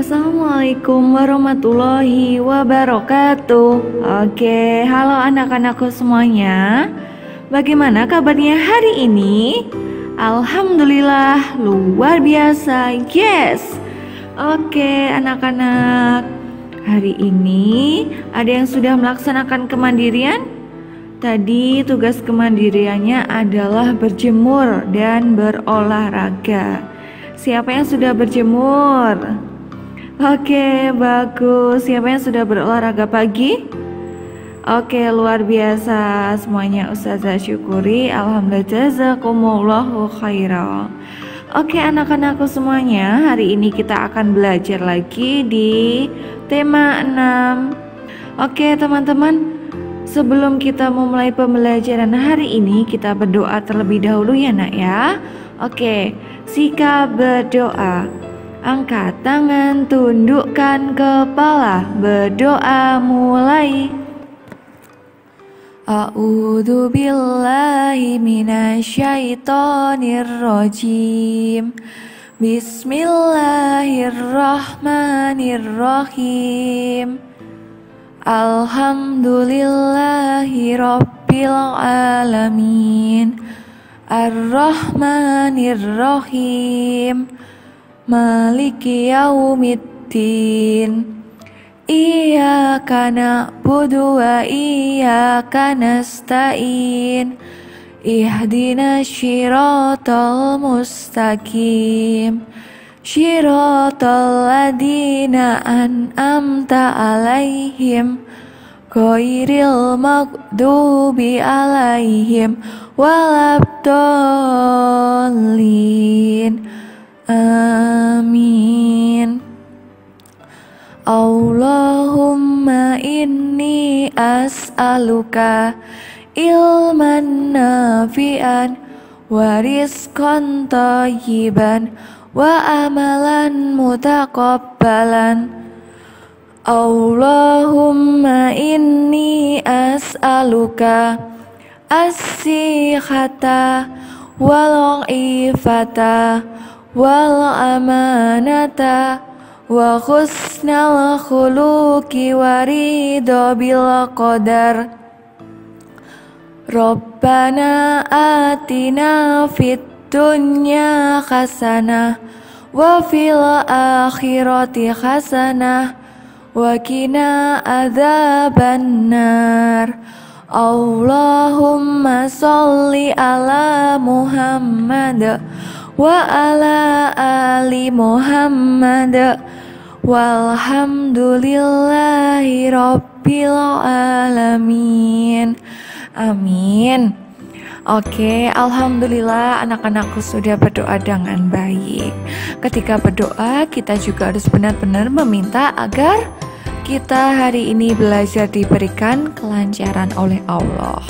Assalamualaikum warahmatullahi wabarakatuh. Oke, halo anak-anakku semuanya. Bagaimana kabarnya hari ini? Alhamdulillah, luar biasa. Yes. Oke, anak-anak. Hari ini ada yang sudah melaksanakan kemandirian? Tadi tugas kemandiriannya adalah berjemur dan berolahraga. Siapa yang sudah berjemur? Oke, bagus. Siapa yang sudah berolahraga pagi? Oke, luar biasa. Semuanya Ustazah syukuri. Alhamdulillah, jazakumullahu khairan. Oke, anak-anakku semuanya, hari ini kita akan belajar lagi di tema 6. Oke, teman-teman, sebelum kita memulai pembelajaran hari ini, kita berdoa terlebih dahulu ya, Nak ya. Oke, sikap berdoa. Angkat tangan, tundukkan kepala, berdoa mulai. A'udzu billahi minasyaitonir rajim. Bismillahirrahmanirrahim. Alhamdulillahi rabbil alamin. Ar-Rahmanir-Rahim. Maliki yaumiddin. Iyyaka na'budu wa iyyaka nasta'in. Ihdinas syiratal mustaqim. Syiratal ladzina an'amta 'alaihim ghairil maghdubi 'alaihim walabdallin. Amin. Allahumma inni as'aluka ilman nafi'an wa rizqan thayyiban wa amalan mutaqabbalan. Allahumma inni as'aluka as-sihhata wal ifata wal amanata wa husnal khuluqi wa ridha bil qadar. Rabbana atina fid dunya hasanah wa fil akhirati hasanah wa qina adzabannar. Allahumma sholli ala Muhammad wa ala ali Muhammad walhamdulillahi rabbil alamin. Amin. Oke, alhamdulillah anak-anakku sudah berdoa dengan baik. Ketika berdoa, kita juga harus benar-benar meminta agar kita hari ini belajar diberikan kelancaran oleh Allah.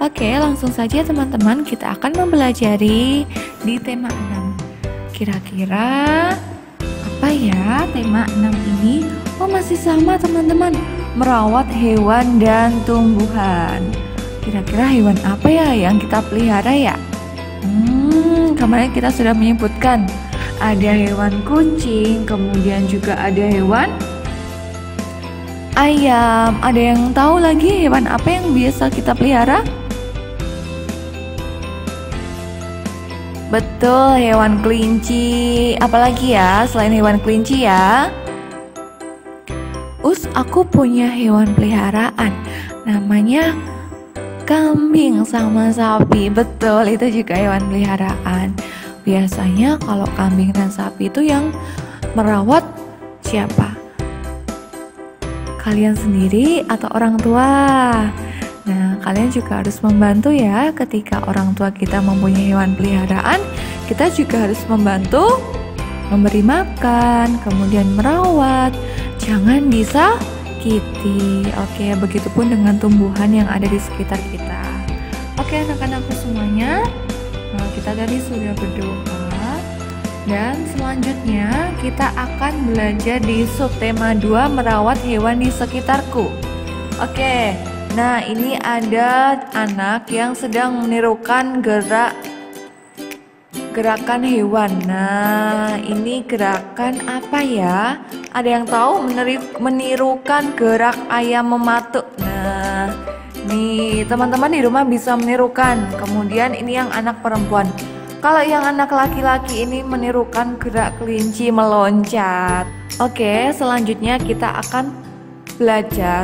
Oke, langsung saja teman-teman, kita akan mempelajari di tema 6. Kira-kira apa ya tema 6 ini? Oh, masih sama teman-teman, merawat hewan dan tumbuhan. Kira-kira hewan apa ya yang kita pelihara ya? Kemarin kita sudah menyebutkan ada hewan kucing, kemudian juga ada hewan ayam. Ada yang tahu lagi hewan apa yang biasa kita pelihara? Betul, hewan kelinci. Apalagi ya selain hewan kelinci ya? Aku punya hewan peliharaan. Namanya kambing sama sapi. Betul, itu juga hewan peliharaan. Biasanya kalau kambing dan sapi itu yang merawat siapa? Kalian sendiri atau orang tua? Nah, kalian juga harus membantu ya. Ketika orang tua kita mempunyai hewan peliharaan, kita juga harus membantu memberi makan, kemudian merawat. Jangan disakiti. Oke, begitupun dengan tumbuhan yang ada di sekitar kita. Oke, anak-anakku semuanya, kita tadi sudah berdoa. Dan selanjutnya kita akan belajar di subtema 2, merawat hewan di sekitarku. Oke, nah ini ada anak yang sedang menirukan gerakan hewan. Nah, ini gerakan apa ya? Ada yang tahu menirukan gerak ayam mematuk? Nah, nih teman-teman di rumah bisa menirukan. Kemudian ini yang anak perempuan. Kalau yang anak laki-laki ini menirukan gerak kelinci meloncat. Oke, selanjutnya kita akan belajar.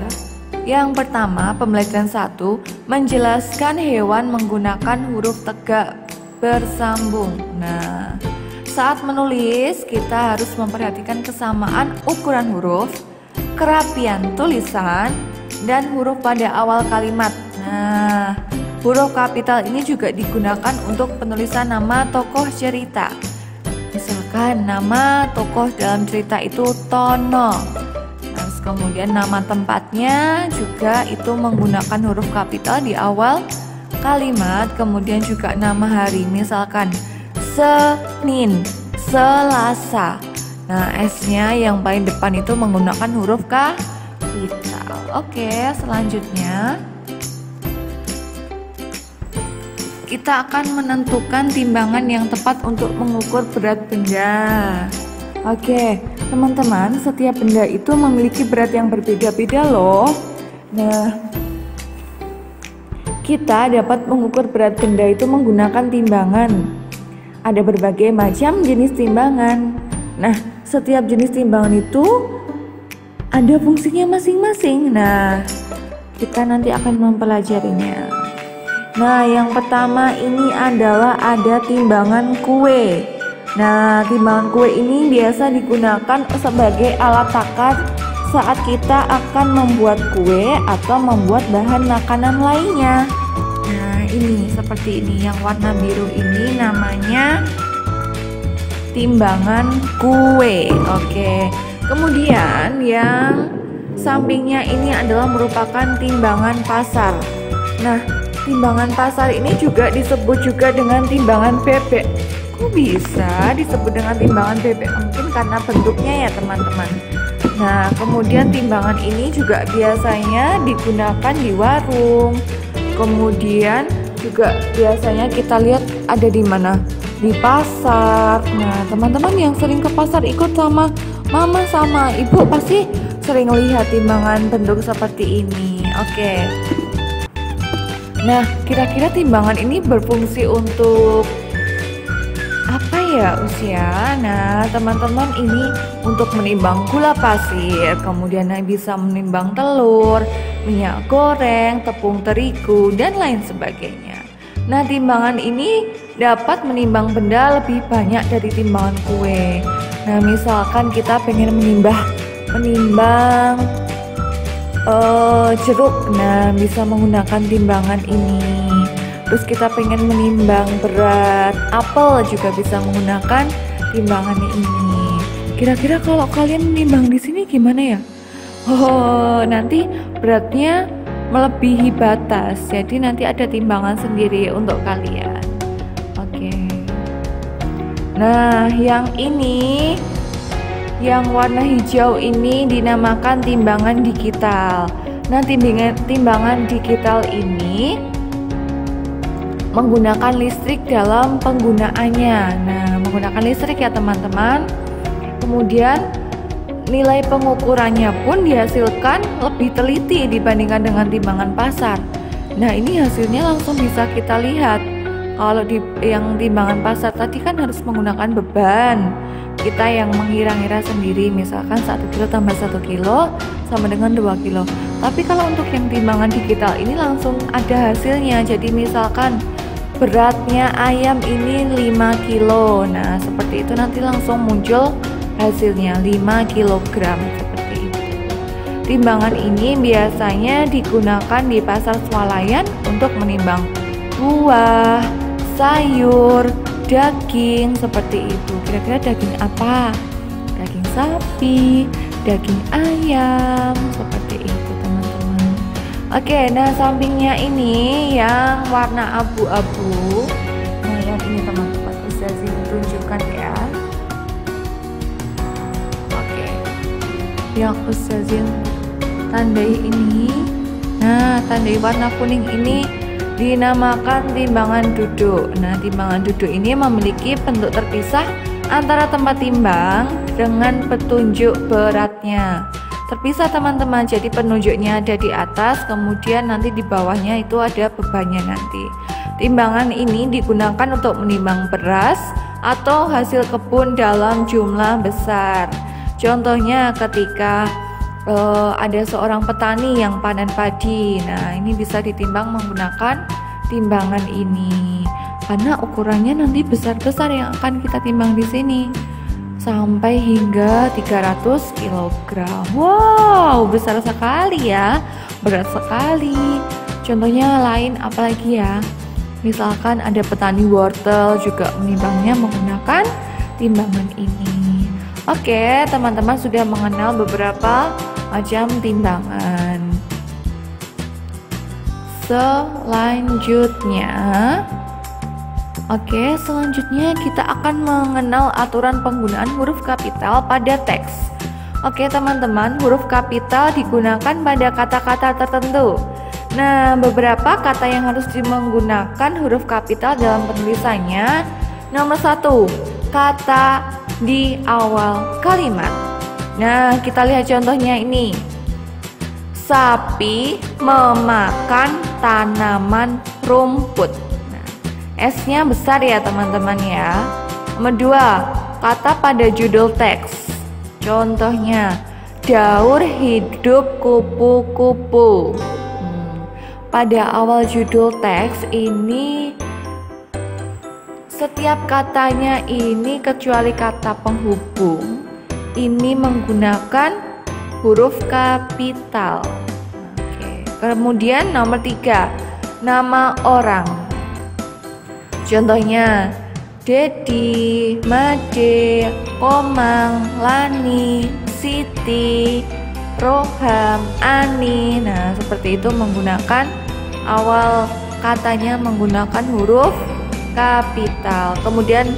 Yang pertama, pembelajaran 1, menjelaskan hewan menggunakan huruf tegak bersambung. Nah, saat menulis, kita harus memperhatikan kesamaan ukuran huruf, kerapian tulisan, dan huruf pada awal kalimat. Nah, huruf kapital ini juga digunakan untuk penulisan nama tokoh cerita. Misalkan nama tokoh dalam cerita itu Tono. Terus kemudian nama tempatnya juga itu menggunakan huruf kapital di awal kalimat. Kemudian juga nama hari, misalkan Senin, Selasa. Nah, S-nya yang paling depan itu menggunakan huruf kapital. Oke, selanjutnya kita akan menentukan timbangan yang tepat untuk mengukur berat benda. Oke, teman-teman, setiap benda itu memiliki berat yang berbeda-beda loh. Nah, kita dapat mengukur berat benda itu menggunakan timbangan. Ada berbagai macam jenis timbangan. Nah, setiap jenis timbangan itu ada fungsinya masing-masing. Nah, kita nanti akan mempelajarinya. Nah, yang pertama ini adalah ada timbangan kue. Nah, timbangan kue ini biasa digunakan sebagai alat takar saat kita akan membuat kue atau membuat bahan makanan lainnya. Nah, ini seperti ini, yang warna biru ini namanya timbangan kue. Oke. Kemudian yang sampingnya ini adalah merupakan timbangan pasar. Nah, timbangan pasar ini juga disebut juga dengan timbangan bebek. Kok bisa disebut dengan timbangan bebek? Mungkin karena bentuknya ya teman-teman. Nah, kemudian timbangan ini juga biasanya digunakan di warung. Kemudian juga biasanya kita lihat ada di mana? Di pasar. Nah, teman-teman yang sering ke pasar ikut sama mama sama ibu pasti sering lihat timbangan bentuk seperti ini. Oke. Nah, kira-kira timbangan ini berfungsi untuk apa ya usia? Nah, teman-teman, ini untuk menimbang gula pasir, kemudian bisa menimbang telur, minyak goreng, tepung terigu, dan lain sebagainya. Nah, timbangan ini dapat menimbang benda lebih banyak dari timbangan kue. Nah, misalkan kita pengen menimbang jeruk, nah bisa menggunakan timbangan ini. Terus kita pengen menimbang berat apel juga bisa menggunakan timbangan ini. Kira-kira kalau kalian menimbang di sini gimana ya? Oh, nanti beratnya melebihi batas. Jadi nanti ada timbangan sendiri untuk kalian. Oke. Nah, yang ini, yang warna hijau ini dinamakan timbangan digital. Nah, timbangan digital ini menggunakan listrik dalam penggunaannya. Nah, menggunakan listrik ya teman-teman. Kemudian nilai pengukurannya pun dihasilkan lebih teliti dibandingkan dengan timbangan pasar. Nah, ini hasilnya langsung bisa kita lihat. Kalau di yang timbangan pasar tadi kan harus menggunakan beban. Kita yang mengira-ngira sendiri, misalkan 1 kilo tambah 1 kilo sama dengan 2 kilo. Tapi kalau untuk yang timbangan digital ini langsung ada hasilnya. Jadi misalkan beratnya ayam ini 5 kilo. Nah, seperti itu nanti langsung muncul hasilnya 5 kilogram seperti itu. Timbangan ini biasanya digunakan di pasar swalayan untuk menimbang buah, sayur, daging seperti itu. Kira-kira daging apa? Daging sapi, daging ayam, seperti itu teman-teman. Oke, nah sampingnya ini yang warna abu-abu. Nah, yang ini teman-teman bisa ditunjukkan ya. Oke, yang Ustazin tandai ini. Nah, tandai warna kuning ini dinamakan timbangan duduk. Nah, timbangan duduk ini memiliki bentuk terpisah antara tempat timbang dengan petunjuk beratnya. Terpisah teman-teman, jadi penunjuknya ada di atas, kemudian nanti di bawahnya itu ada bebannya nanti. Timbangan ini digunakan untuk menimbang beras atau hasil kebun dalam jumlah besar. Contohnya ketika ada seorang petani yang panen padi, nah ini bisa ditimbang menggunakan timbangan ini. Karena ukurannya nanti besar-besar yang akan kita timbang di sini. Sampai hingga 300 kg. Wow, besar sekali ya, berat sekali. Contohnya lain apalagi ya? Misalkan ada petani wortel juga menimbangnya menggunakan timbangan ini. Oke, teman-teman sudah mengenal beberapa macam timbangan. Selanjutnya kita akan mengenal aturan penggunaan huruf kapital pada teks. Oke teman-teman, huruf kapital digunakan pada kata-kata tertentu. Nah, beberapa kata yang harus menggunakan huruf kapital dalam penulisannya. Nomor 1, kata di awal kalimat. Nah, kita lihat contohnya ini. Sapi memakan tanaman rumput. S-nya besar ya teman-teman ya. Nomor 2, kata pada judul teks. Contohnya, Daur hidup kupu-kupu. Pada awal judul teks ini, setiap katanya ini kecuali kata penghubung, ini menggunakan huruf kapital. Oke. Kemudian nomor 3, nama orang. Contohnya Dedi, Made, Komang, Lani, Siti, Roham, Ani. Nah, seperti itu menggunakan awal katanya menggunakan huruf kapital. Kemudian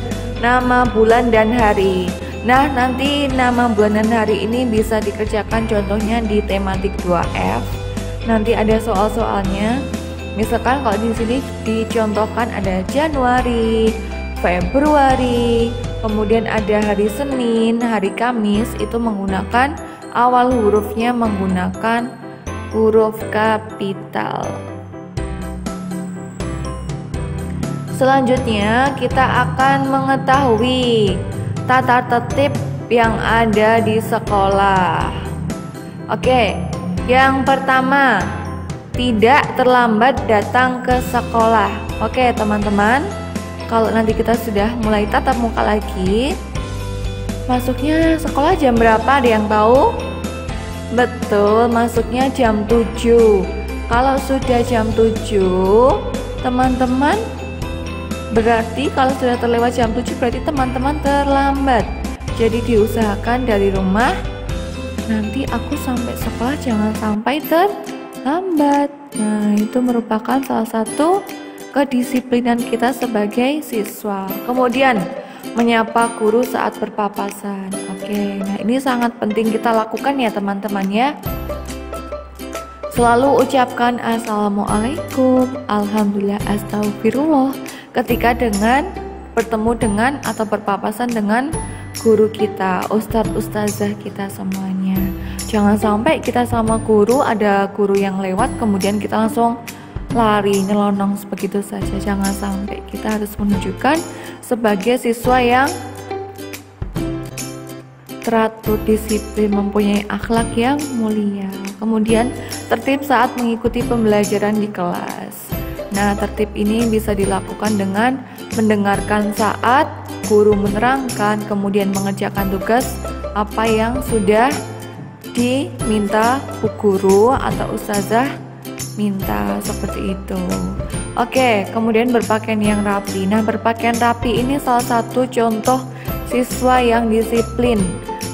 nama bulan dan hari. Nah, nanti nama bulan dan hari ini bisa dikerjakan contohnya di tematik 2F. Nanti ada soal-soalnya. Misalkan kalau di sini dicontohkan ada Januari, Februari, kemudian ada hari Senin, hari Kamis, itu menggunakan awal hurufnya menggunakan huruf kapital. Selanjutnya kita akan mengetahui tata tertib yang ada di sekolah. Oke, yang pertama, tidak terlambat datang ke sekolah. Oke teman-teman, kalau nanti kita sudah mulai tatap muka lagi, masuknya sekolah jam berapa? Ada yang tahu? Betul, masuknya jam 7. Kalau sudah jam 7, teman-teman, berarti kalau sudah terlewat jam 7 berarti teman-teman terlambat. Jadi diusahakan dari rumah, nanti aku sampai sekolah jangan sampai terlambat. Nah, itu merupakan salah satu kedisiplinan kita sebagai siswa. Kemudian menyapa guru saat berpapasan. Oke, nah ini sangat penting kita lakukan ya teman-teman ya. Selalu ucapkan assalamualaikum, alhamdulillah, astagfirullah ketika bertemu dengan atau berpapasan dengan guru kita, ustadz ustazah kita semuanya. Jangan sampai kita sama guru, ada guru yang lewat kemudian kita langsung lari nyelonong begitu saja. Jangan sampai, kita harus menunjukkan sebagai siswa yang teratur, disiplin, mempunyai akhlak yang mulia. Kemudian tertib saat mengikuti pembelajaran di kelas. Nah, tertib ini bisa dilakukan dengan mendengarkan saat guru menerangkan, kemudian mengerjakan tugas apa yang sudah diminta bu guru atau ustazah minta, seperti itu. Oke, kemudian berpakaian yang rapi. Nah, berpakaian rapi ini salah satu contoh siswa yang disiplin,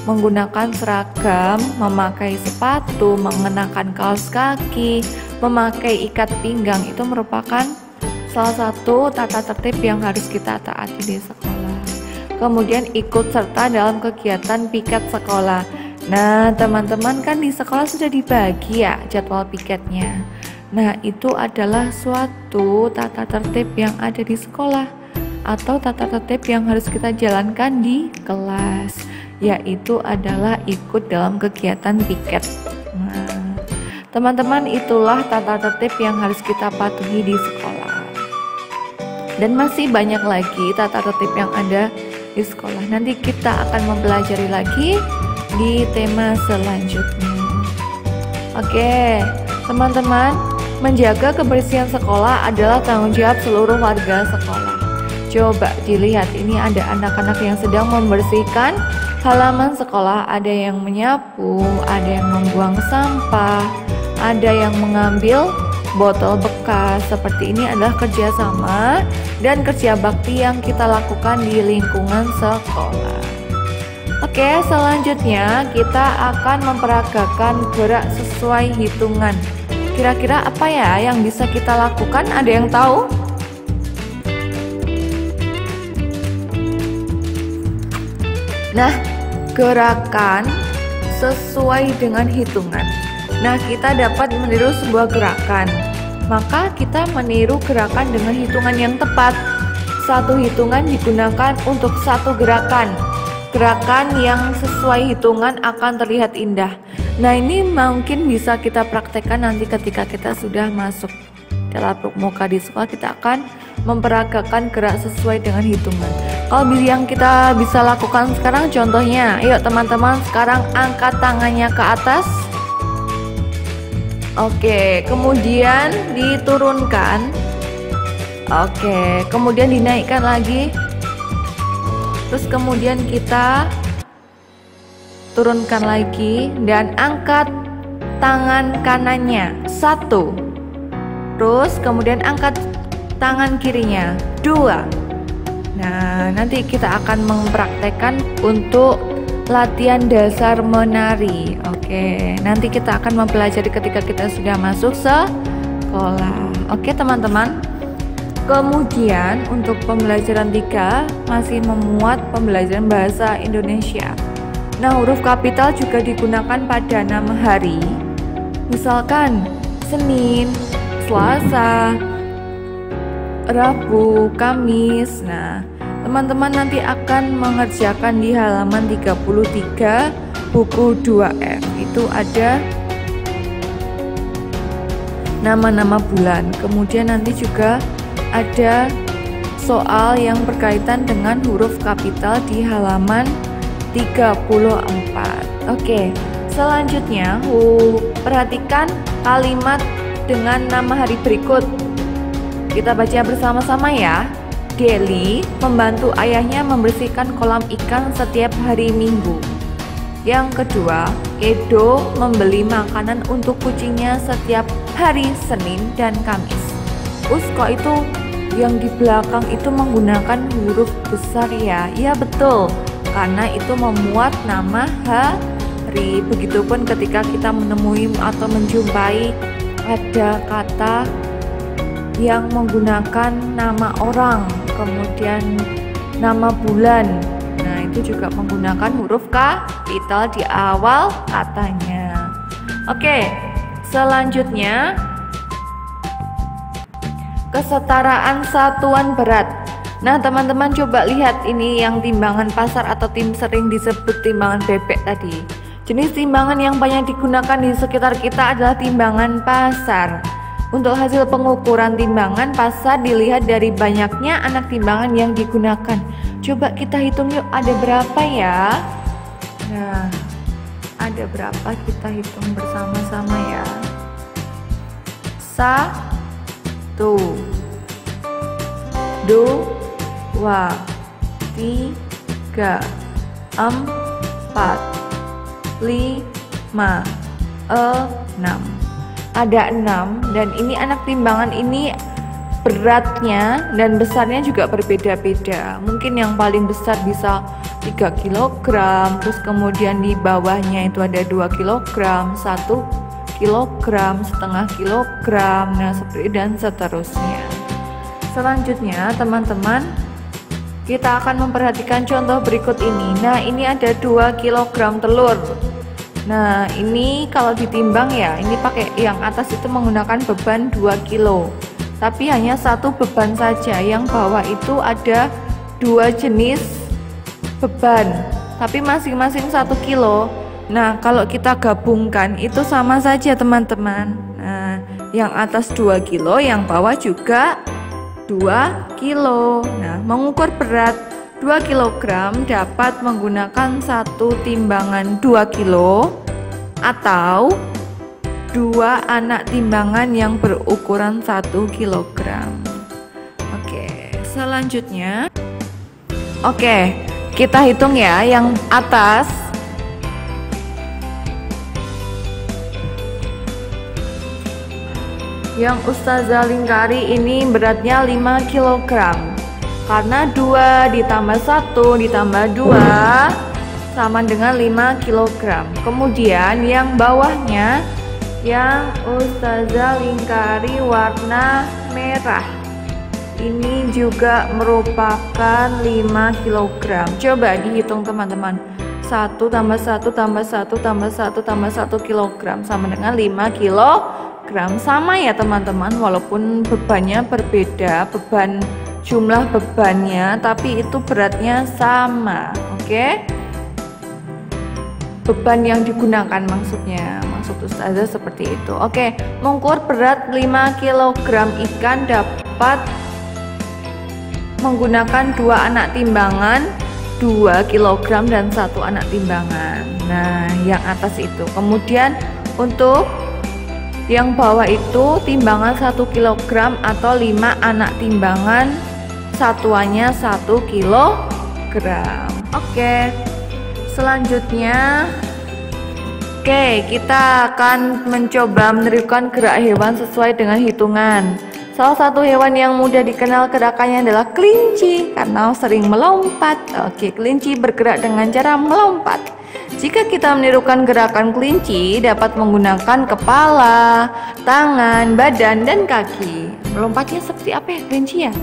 menggunakan seragam, memakai sepatu, mengenakan kaos kaki, memakai ikat pinggang. Itu merupakan salah satu tata tertib yang harus kita taati di sekolah. Kemudian ikut serta dalam kegiatan piket sekolah. Nah, teman-teman kan di sekolah sudah dibagi ya jadwal piketnya. Nah, itu adalah suatu tata tertib yang ada di sekolah. atau tata tertib yang harus kita jalankan di kelas, yaitu adalah ikut dalam kegiatan piket. Nah, teman-teman, itulah tata tertib yang harus kita patuhi di sekolah. Dan masih banyak lagi tata tertib yang ada di sekolah. Nanti kita akan mempelajari lagi di tema selanjutnya. Oke, teman-teman, menjaga kebersihan sekolah adalah tanggung jawab seluruh warga sekolah. Coba dilihat, ini ada anak-anak yang sedang membersihkan halaman sekolah, ada yang menyapu, ada yang membuang sampah, ada yang mengambil botol bekas. Seperti ini adalah kerjasama dan kerja bakti yang kita lakukan di lingkungan sekolah. Oke, selanjutnya kita akan memperagakan gerak sesuai hitungan. Kira-kira apa ya yang bisa kita lakukan? Ada yang tahu? Nah, gerakan sesuai dengan hitungan. Nah, kita dapat meniru sebuah gerakan. Maka kita meniru gerakan dengan hitungan yang tepat. Satu hitungan digunakan untuk satu gerakan. Gerakan yang sesuai hitungan akan terlihat indah. Nah, ini mungkin bisa kita praktekkan nanti ketika kita sudah masuk dalam muka di sekolah. Kita akan memperagakan gerak sesuai dengan hitungan. Kalau yang kita bisa lakukan sekarang, contohnya, yuk teman-teman, sekarang angkat tangannya ke atas. Oke, kemudian diturunkan. Oke, kemudian dinaikkan lagi. Terus kemudian kita turunkan lagi dan angkat tangan kanannya 1. Terus kemudian angkat tangan kirinya 2. Nah, nanti kita akan mempraktekkan untuk latihan dasar menari. Oke, nanti kita akan mempelajari ketika kita sudah masuk sekolah. Oke, teman-teman. Kemudian untuk pembelajaran 3 masih memuat pembelajaran bahasa Indonesia. Nah, huruf kapital juga digunakan pada nama hari. Misalkan Senin, Selasa, Rabu, Kamis. Nah, teman-teman nanti akan mengerjakan di halaman 33 buku 2F. Itu ada nama-nama bulan. Kemudian nanti juga ada soal yang berkaitan dengan huruf kapital di halaman 34. Oke, selanjutnya perhatikan kalimat dengan nama hari berikut. Kita baca bersama-sama ya. Deli membantu ayahnya membersihkan kolam ikan setiap hari Minggu. Yang kedua, Edo membeli makanan untuk kucingnya setiap hari Senin dan Kamis. Kok itu yang di belakang itu menggunakan huruf besar ya? Ya betul, karena itu memuat nama hari. Begitupun ketika kita menemui atau menjumpai ada kata yang menggunakan nama orang, kemudian nama bulan. Nah, itu juga menggunakan huruf kapital di awal katanya. Oke, selanjutnya kesetaraan satuan berat. Nah, teman-teman coba lihat ini yang timbangan pasar atau sering disebut timbangan bebek tadi. Jenis timbangan yang banyak digunakan di sekitar kita adalah timbangan pasar. Untuk hasil pengukuran timbangan pasar dilihat dari banyaknya anak timbangan yang digunakan. Coba kita hitung yuk, ada berapa ya? Nah, ada berapa, kita hitung bersama-sama ya. 1, 2, 3, 4, 5, 6. Ada 6, dan ini anak timbangan ini beratnya dan besarnya juga berbeda-beda. Mungkin yang paling besar bisa 3 kg, terus kemudian di bawahnya itu ada 2 kg, 1 kg, setengah kilogram, nah seperti dan seterusnya. Selanjutnya teman-teman, kita akan memperhatikan contoh berikut ini. Nah, ini ada 2 kg telur. Nah, ini kalau ditimbang ya, ini pakai yang atas itu menggunakan beban 2 kilo. tapi hanya satu beban saja. Yang bawah itu ada 2 jenis beban, tapi masing-masing 1 kilo. Nah, kalau kita gabungkan itu sama saja teman-teman. Nah, yang atas 2 kilo, yang bawah juga 2 kilo. Nah, mengukur berat 2 kg dapat menggunakan satu timbangan 2 kilo atau 2 anak timbangan yang berukuran 1 kg. Oke, selanjutnya. Oke, kita hitung ya yang atas. Yang Ustazah lingkari ini beratnya 5 kg. Karena 2 ditambah 1 ditambah 2 sama dengan 5 kg. Kemudian yang bawahnya yang Ustazah lingkari warna merah, ini juga merupakan 5 kg. Coba dihitung teman-teman. 1 tambah 1 tambah 1 tambah 1 tambah 1 kg sama dengan 5 kg. Sama ya teman-teman, walaupun bebannya berbeda, jumlah bebannya, tapi itu beratnya sama. Oke? Beban yang digunakan maksud Ustazah seperti itu. Oke, mengukur berat 5 kg ikan dapat menggunakan 2 anak timbangan 2 kg dan 1 anak timbangan. Nah, yang atas itu. Kemudian untuk yang bawah itu timbangan 1 kg atau 5 anak timbangan, satuannya 1 kg. Oke. Selanjutnya, kita akan mencoba menirukan gerak hewan sesuai dengan hitungan. Salah satu hewan yang mudah dikenal gerakannya adalah kelinci karena sering melompat. Oke, kelinci bergerak dengan cara melompat. Jika kita menirukan gerakan kelinci, dapat menggunakan kepala, tangan, badan, dan kaki. Melompatnya seperti apa ya kelinci ya?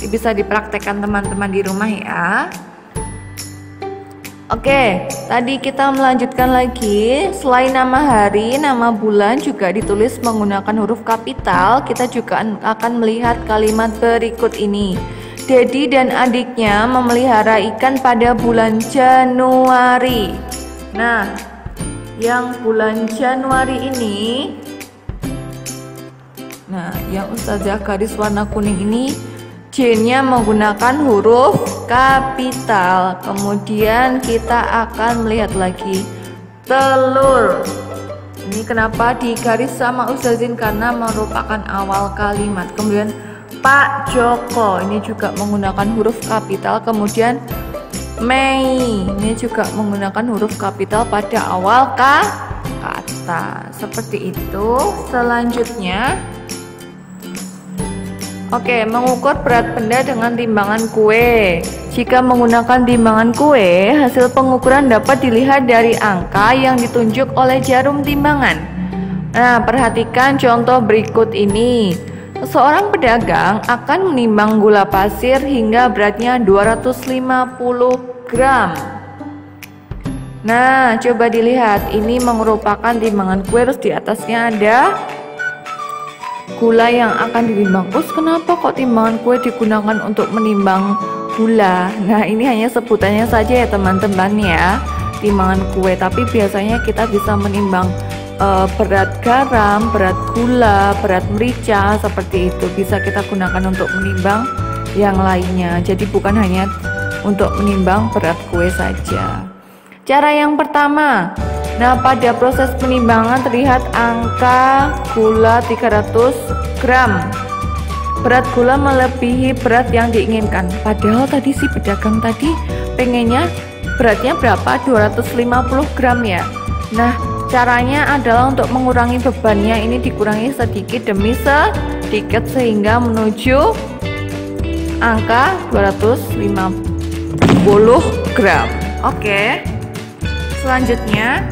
Bisa dipraktekkan teman-teman di rumah ya. Oke, tadi kita melanjutkan lagi. Selain nama hari, nama bulan juga ditulis menggunakan huruf kapital. Kita juga akan melihat kalimat berikut ini. Dedi dan adiknya memelihara ikan pada bulan Januari. Nah, yang bulan Januari ini, yang Ustazah garis warna kuning ini, J-nya menggunakan huruf kapital. Kemudian kita akan melihat lagi telur. Ini kenapa digaris sama Ustazin, karena merupakan awal kalimat. Kemudian Pak Joko, ini juga menggunakan huruf kapital. Kemudian Mei, ini juga menggunakan huruf kapital pada awal kata. Seperti itu. Selanjutnya, mengukur berat benda dengan timbangan kue. Jika menggunakan timbangan kue, hasil pengukuran dapat dilihat dari angka yang ditunjuk oleh jarum timbangan. Nah, perhatikan contoh berikut ini. Seorang pedagang akan menimbang gula pasir hingga beratnya 250 gram. Nah, coba dilihat, ini merupakan timbangan kue, terus di atasnya ada gula yang akan ditimbang. Terus kenapa kok timbangan kue digunakan untuk menimbang gula? Nah, ini hanya sebutannya saja ya teman-teman ya, timbangan kue. Tapi biasanya kita bisa menimbang berat garam, berat gula, berat merica, seperti itu. Bisa kita gunakan untuk menimbang yang lainnya. Jadi bukan hanya untuk menimbang berat kue saja. Cara yang pertama, pada proses penimbangan terlihat angka gula 300 gram. Berat gula melebihi berat yang diinginkan. Padahal tadi si pedagang tadi pengennya beratnya berapa? 250 gram ya. Nah, caranya adalah untuk mengurangi bebannya, ini dikurangi sedikit demi sedikit sehingga menuju angka 250 gram. Oke. Selanjutnya,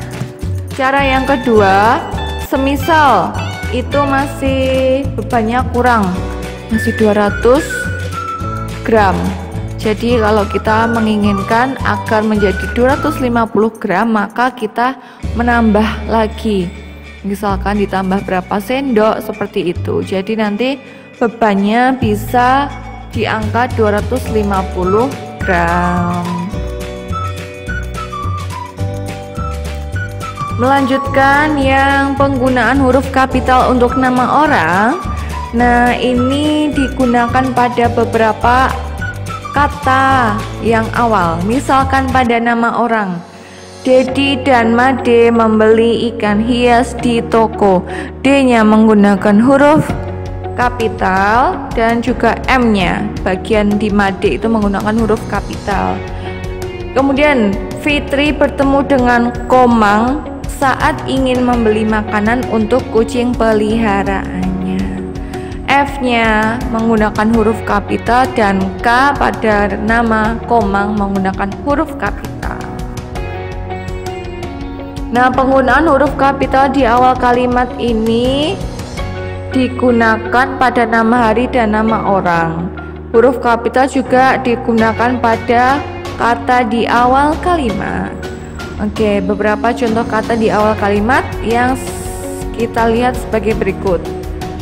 cara yang kedua, semisal itu masih bebannya kurang, masih 200 gram. Jadi kalau kita menginginkan agar menjadi 250 gram, maka kita menambah lagi. Misalkan ditambah berapa sendok, seperti itu. Jadi nanti bebannya bisa di angka 250 gram. Melanjutkan yang penggunaan huruf kapital untuk nama orang. Nah, ini digunakan pada beberapa kata yang awal. Misalkan pada nama orang, Dedi dan Made membeli ikan hias di toko. D-nya menggunakan huruf kapital dan juga M-nya bagian di Made itu menggunakan huruf kapital. Kemudian Fitri bertemu dengan Komang saat ingin membeli makanan untuk kucing peliharaannya. F-nya menggunakan huruf kapital dan K pada nama Komang menggunakan huruf kapital. Nah, penggunaan huruf kapital di awal kalimat ini digunakan pada nama hari dan nama orang. Huruf kapital juga digunakan pada kata di awal kalimat. Oke, beberapa contoh kata di awal kalimat yang kita lihat sebagai berikut.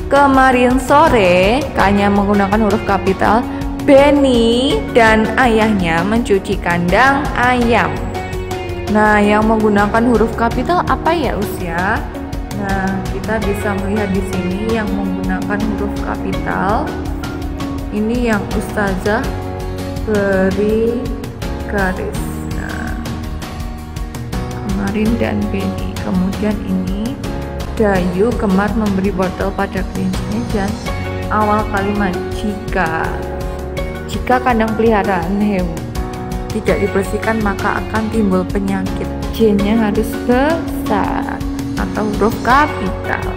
Kemarin sore, K-nya menggunakan huruf kapital. Benny dan ayahnya mencuci kandang ayam. Nah, yang menggunakan huruf kapital apa ya, Usia? Nah, kita bisa melihat di sini yang menggunakan huruf kapital. Ini yang Ustazah beri garis. Kemarin dan Benny. Kemudian ini Dayu gemar memberi wortel pada kelincinya dan awal kalimat jika kandang peliharaan hewan tidak dibersihkan maka akan timbul penyakit. J-nya harus besar atau huruf kapital.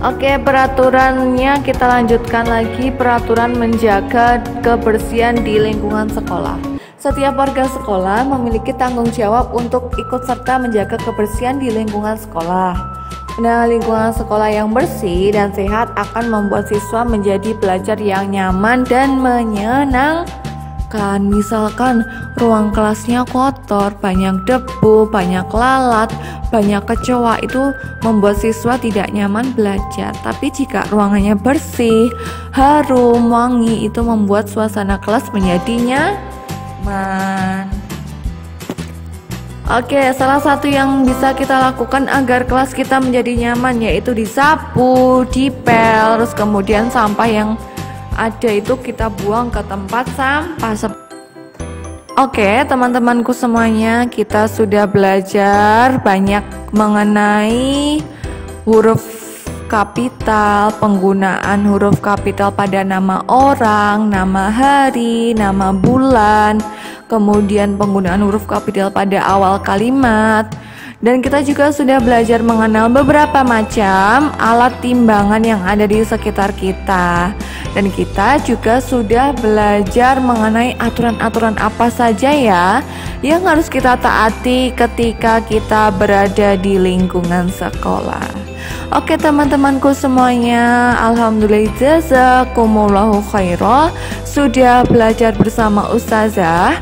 Oke, peraturannya kita lanjutkan lagi. Peraturan menjaga kebersihan di lingkungan sekolah. Setiap warga sekolah memiliki tanggung jawab untuk ikut serta menjaga kebersihan di lingkungan sekolah. Nah, lingkungan sekolah yang bersih dan sehat akan membuat siswa menjadi belajar yang nyaman dan menyenangkan. Misalkan ruang kelasnya kotor, banyak debu, banyak lalat, banyak kecoa, itu membuat siswa tidak nyaman belajar. Tapi jika ruangannya bersih, harum, wangi, itu membuat suasana kelas menjadi nyaman. Oke, salah satu yang bisa kita lakukan agar kelas kita menjadi nyaman yaitu disapu, dipel, terus kemudian sampah yang ada itu kita buang ke tempat sampah. Oke, teman-temanku semuanya, kita sudah belajar banyak mengenai huruf kapital, penggunaan huruf kapital pada nama orang, nama hari, nama bulan, kemudian penggunaan huruf kapital pada awal kalimat. Dan kita juga sudah belajar mengenal beberapa macam alat timbangan yang ada di sekitar kita. Dan kita juga sudah belajar mengenai aturan-aturan apa saja ya yang harus kita taati ketika kita berada di lingkungan sekolah. Oke teman-temanku semuanya, alhamdulillah jazakumullahu khairan sudah belajar bersama Ustazah.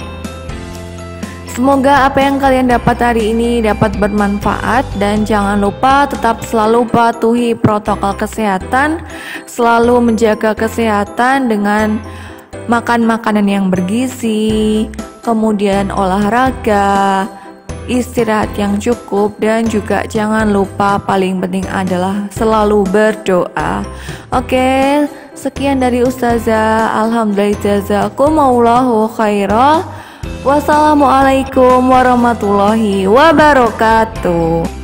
Semoga apa yang kalian dapat hari ini dapat bermanfaat dan jangan lupa tetap selalu patuhi protokol kesehatan, selalu menjaga kesehatan dengan makan makanan yang bergizi, kemudian olahraga, istirahat yang cukup, dan juga jangan lupa paling penting adalah selalu berdoa. Oke, sekian dari Ustazah. Alhamdulillah jazakumullahu khairan. Wassalamualaikum warahmatullahi wabarakatuh.